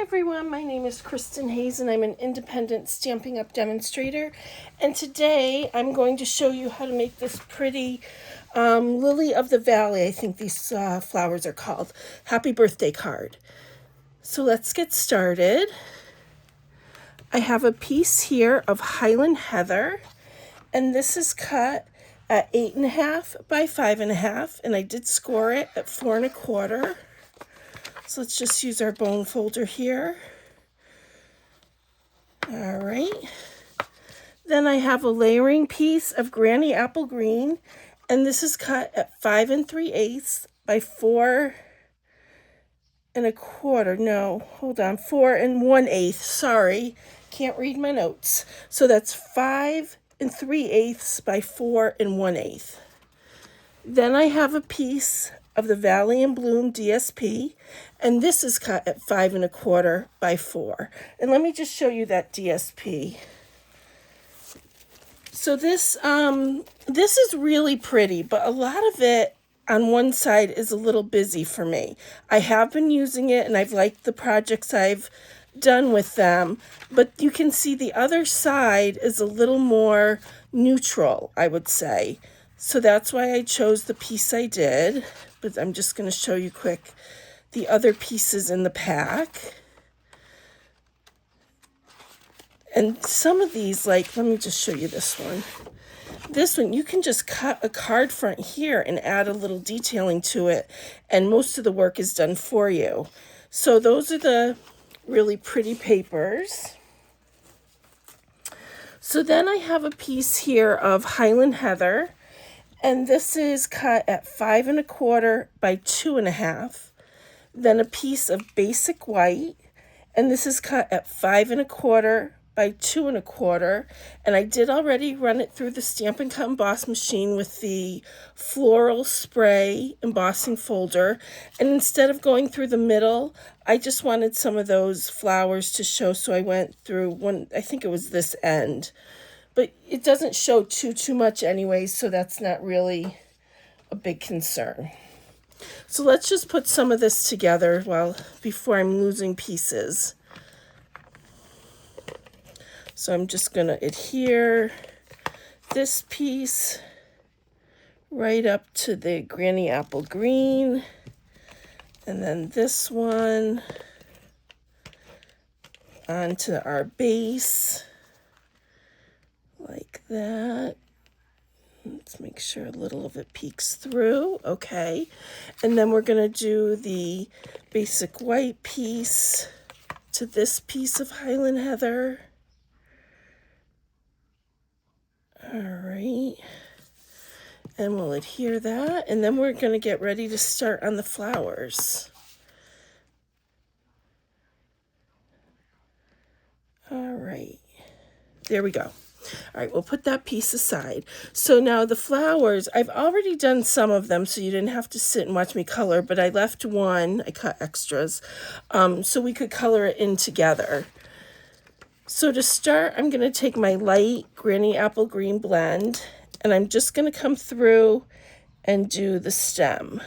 everyone, my name is Kristin Hayes and I'm an independent Stampin' Up demonstrator, and today I'm going to show you how to make this pretty Lily of the Valley, I think these flowers are called, happy birthday card. So let's get started. I have a piece here of Highland Heather, and this is cut at 8.5 by 5.5, and I did score it at 4 1/4. So let's just use our bone folder here. All right. Then I have a layering piece of Granny Apple Green, and this is cut at 5 3/8 by 4 1/4. No, hold on, 4 1/8. Sorry, can't read my notes. So that's 5 3/8 by 4 1/8. Then I have a piece of the Valley and Bloom DSP, and this is cut at 5 1/4 by 4. And let me just show you that DSP. So this is really pretty, but a lot of it on one side is a little busy for me. I have been using it and I've liked the projects I've done with them, but you can see the other side is a little more neutral, I would say. So that's why I chose the piece I did, but I'm just going to show you quick the other pieces in the pack. And some of these, like, let me just show you this one. This one, you can just cut a card front here and add a little detailing to it, and most of the work is done for you. So those are the really pretty papers. So then I have a piece here of Highland Heather, and this is cut at 5 1/4 by 2.5. Then a piece of Basic White, and this is cut at 5 1/4 by 2 1/4. And I did already run it through the Stampin' Cut Emboss machine with the floral spray embossing folder. And instead of going through the middle, I just wanted some of those flowers to show, so I went through one, I think it was this end. But it doesn't show too much anyway, so that's not really a big concern. So let's just put some of this together before I'm losing pieces. So I'm just going to adhere this piece right up to the Granny Apple Green, and then this one onto our base. Like that. Let's make sure a little of it peeks through. Okay. And then we're going to do the Basic White piece to this piece of Highland Heather. All right. And we'll adhere that. And then we're going to get ready to start on the flowers. All right. There we go. All right, we'll put that piece aside. So now the flowers, I've already done some of them, so you didn't have to sit and watch me color, but I left one, I cut extras, so we could color it in together. So to start, I'm going to take my light Granny Apple Green blend, and I'm just going to come through and do the stem.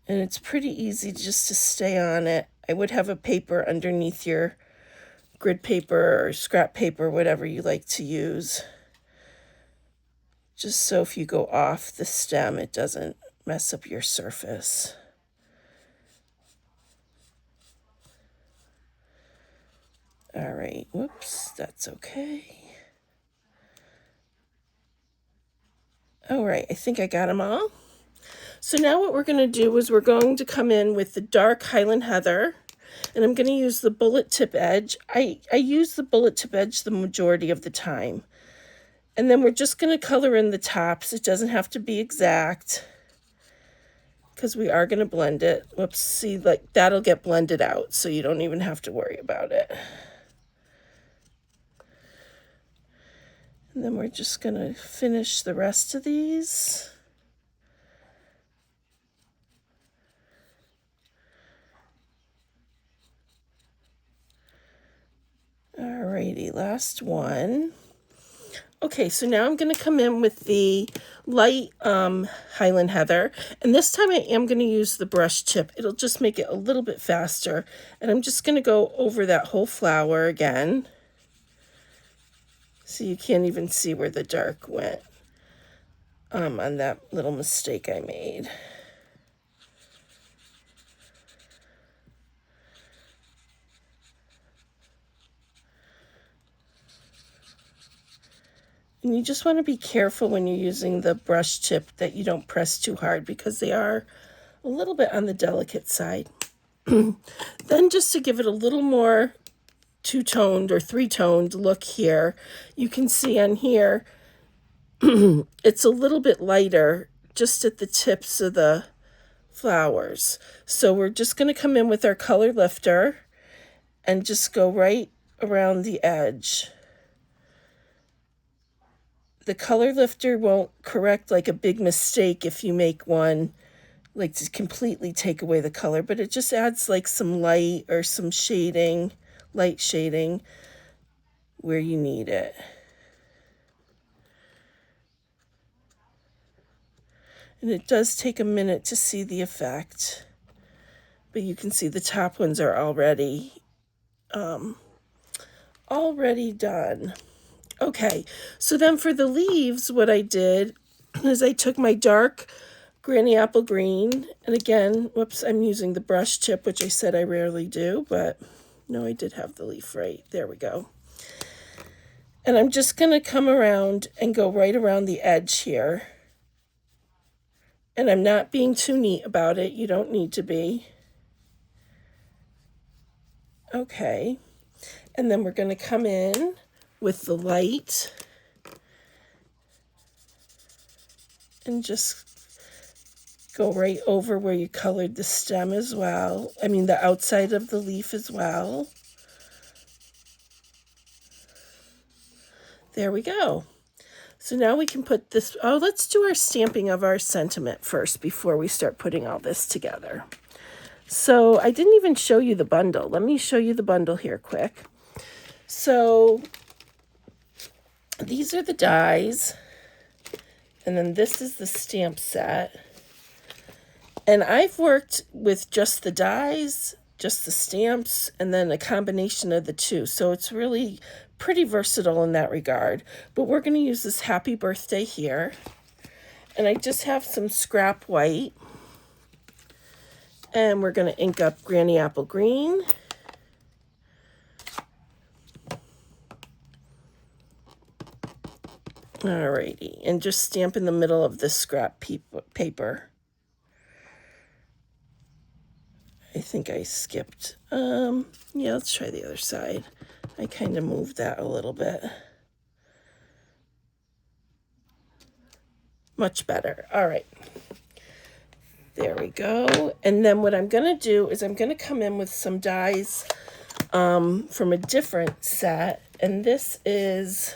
And it's pretty easy just to stay on it. I would have a paper underneath your grid paper or scrap paper, whatever you like to use, just so if you go off the stem, it doesn't mess up your surface. All right, whoops, that's okay. All right, I think I got them all. So now what we're going to do is we're going to come in with the dark Highland Heather, and I'm going to use the bullet tip edge. I use the bullet tip edge the majority of the time. And then we're just going to color in the tops. It doesn't have to be exact because we are going to blend it. Whoops, see, like that'll get blended out, so you don't even have to worry about it. And then we're just going to finish the rest of these. Alrighty, last one. Okay, so now I'm going to come in with the light Highland Heather. And this time I am going to use the brush tip. It'll just make it a little bit faster. And I'm just going to go over that whole flower again. So you can't even see where the dark went on that little mistake I made. And you just want to be careful when you're using the brush tip that you don't press too hard because they are a little bit on the delicate side. Then just to give it a little more two-toned or three-toned look here, you can see on here, it's a little bit lighter just at the tips of the flowers. So we're just going to come in with our color lifter and just go right around the edge. The color lifter won't correct like a big mistake if you make one like to completely take away the color, but it just adds like some light or some shading, light shading where you need it. And it does take a minute to see the effect, but you can see the top ones are already done. Okay, so then for the leaves, what I did is I took my dark Granny Apple Green, and again, whoops, I'm using the brush tip, which I said I rarely do, but no, I did have the leaf right. There we go. And I'm just going to come around and go right around the edge here. And I'm not being too neat about it. You don't need to be. Okay. And then we're going to come in with the light and just go right over where you colored the stem as well. I mean, the outside of the leaf as well. There we go. So now we can put this, let's do our stamping of our sentiment first before we start putting all this together. So I didn't even show you the bundle. Let me show you the bundle here quick. So these are the dies, and then this is the stamp set. And I've worked with just the dies, just the stamps, and then a combination of the two. So it's really pretty versatile in that regard. But we're going to use this Happy Birthday here. And I just have some scrap white. And we're going to ink up Granny Apple Green. Alrighty, and just stamp in the middle of this scrap paper. I think I skipped. Yeah, let's try the other side. I kind of moved that a little bit. Much better. All right. There we go. And then what I'm going to do is I'm going to come in with some dies from a different set. And this is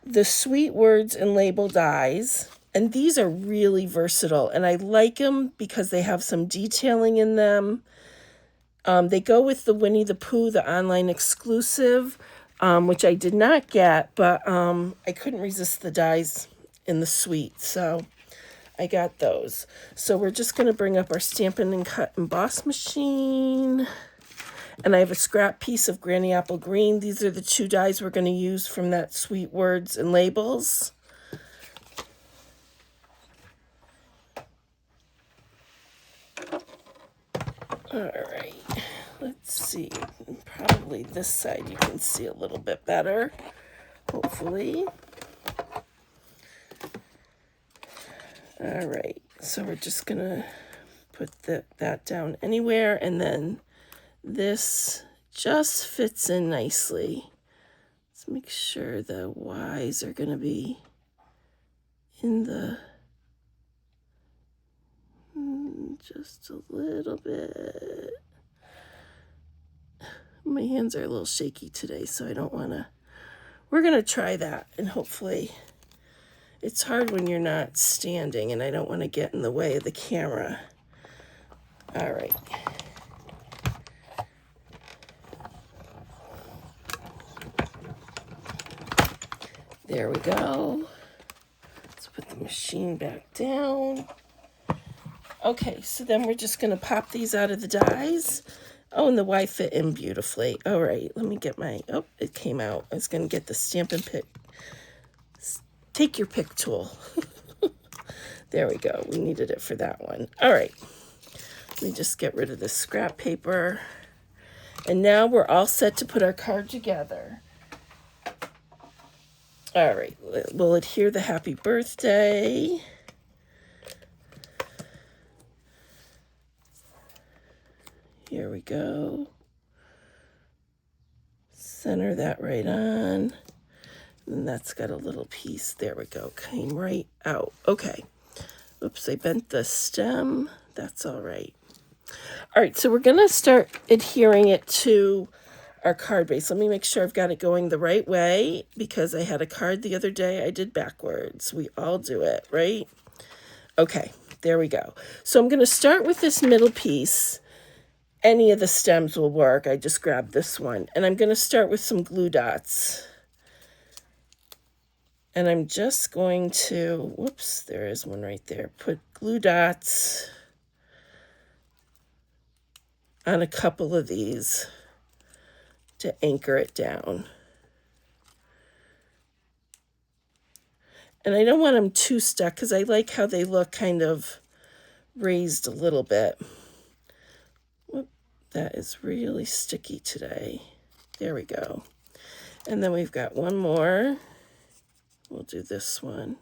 the Sweet Words and Label dies. And these are really versatile. And I like them because they have some detailing in them. They go with the Winnie the Pooh, the online exclusive, which I did not get. But I couldn't resist the dies in the sweet. So I got those. So we're just going to bring up our Stampin' and Cut Emboss machine. And I have a scrap piece of Granny Apple Green. These are the two dies we're going to use from that Sweet Words and Labels. All right, let's see. Probably this side you can see a little bit better, hopefully. All right, so we're just going to put that down anywhere, and then this just fits in nicely. Let's make sure the Y's are going to be in the, just a little bit. My hands are a little shaky today, so I don't want to, we're going to try that, and hopefully, it's hard when you're not standing, and I don't want to get in the way of the camera. All right. There we go. Let's put the machine back down. Okay, so then we're just going to pop these out of the dies. Oh, and the Y fit in beautifully. All right, let me get my, oh, it came out. I was going to get the Stampin' Pick. Take your pick tool. There we go. We needed it for that one. All right. Let me just get rid of this scrap paper. And now we're all set to put our card together. All right. We'll adhere the happy birthday. Here we go. Center that right on. And that's got a little piece. There we go. Came right out. Okay. Oops, I bent the stem. That's all right. All right, so we're going to start adhering it to our card base. Let me make sure I've got it going the right way, because I had a card the other day I did backwards. We all do it, right? Okay, there we go. So I'm going to start with this middle piece. Any of the stems will work. I just grabbed this one. And I'm going to start with some glue dots. And I'm just going to, whoops, there is one right there. Put glue dots on a couple of these to anchor it down. And I don't want them too stuck, because I like how they look kind of raised a little bit. Whoop, that is really sticky today. There we go. And then we've got one more. We'll do this one.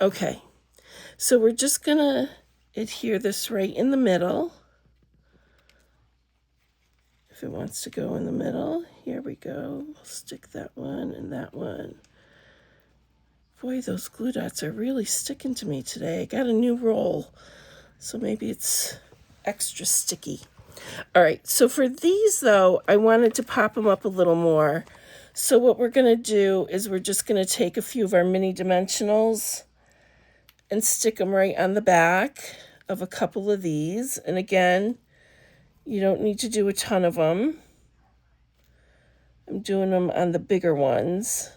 Okay, so we're just gonna adhere this right in the middle. If it wants to go in the middle, here we go. We'll stick that one and that one. Boy, those glue dots are really sticking to me today. I got a new roll, so maybe it's extra sticky. All right, so for these though, I wanted to pop them up a little more. So what we're gonna do is we're just gonna take a few of our mini dimensionals and stick them right on the back of a couple of these. And again, you don't need to do a ton of them. I'm doing them on the bigger ones.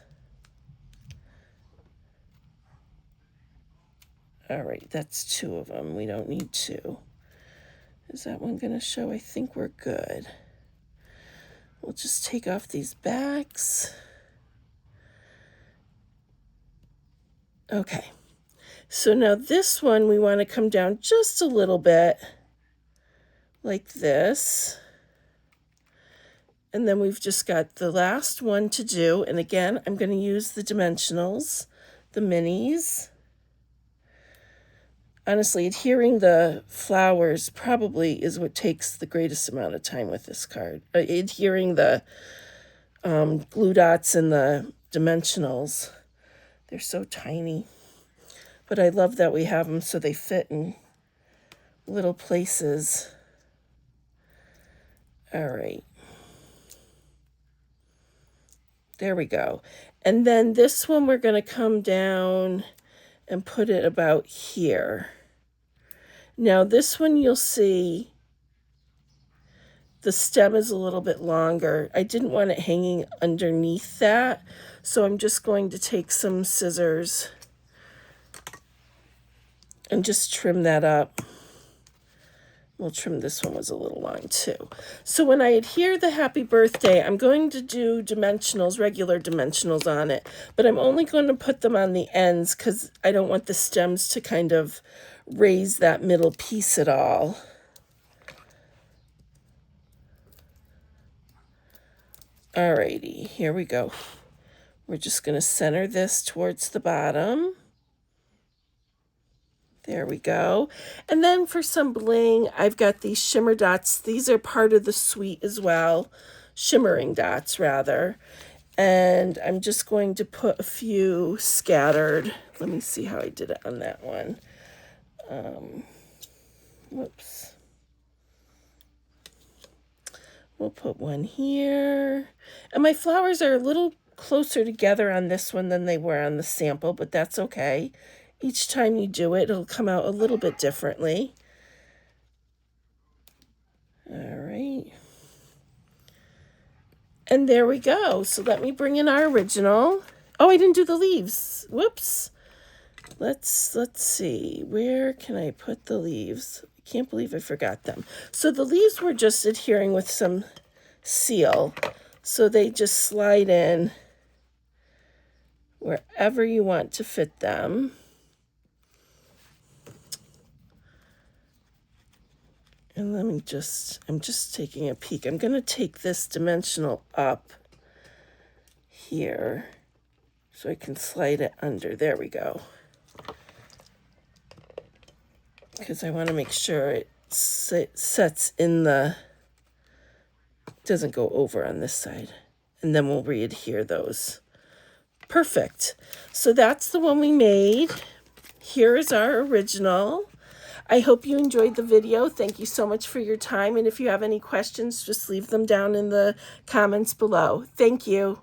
All right, that's 2 of them. We don't need 2. Is that one going to show? I think we're good. We'll just take off these backs. Okay. So now this one, we want to come down just a little bit like this. And then we've just got the last one to do. And again, I'm going to use the dimensionals, the minis. Honestly, adhering the flowers probably is what takes the greatest amount of time with this card. Adhering the glue dots and the dimensionals. They're so tiny. But I love that we have them so they fit in little places. All right. There we go. And then this one we're going to come down and put it about here. Now this one you'll see the stem is a little bit longer. I didn't want it hanging underneath that, so I'm just going to take some scissors and just trim that up. We'll trim this one, was a little long too. So when I adhere the happy birthday, I'm going to do dimensionals, regular dimensionals on it, but I'm only going to put them on the ends because I don't want the stems to kind of raise that middle piece at all. Alrighty, here we go. We're just going to center this towards the bottom. There we go. And then for some bling, I've got these shimmer dots. These are part of the suite as well. Shimmering dots, rather. And I'm just going to put a few scattered. Let me see how I did it on that one. Whoops. We'll put one here. And my flowers are a little closer together on this one than they were on the sample, but that's okay. Each time you do it, it'll come out a little bit differently. All right. And there we go. So let me bring in our original. Oh, I didn't do the leaves. Whoops. Let's see. Where can I put the leaves? I can't believe I forgot them. So the leaves were just adhering with some seal. So they just slide in wherever you want to fit them. And I'm just taking a peek. I'm going to take this dimensional up here so I can slide it under. There we go. Because I want to make sure it sets in the, doesn't go over on this side. And then we'll re-adhere those. Perfect. So that's the one we made. Here is our original. I hope you enjoyed the video. Thank you so much for your time. And if you have any questions, just leave them down in the comments below. Thank you.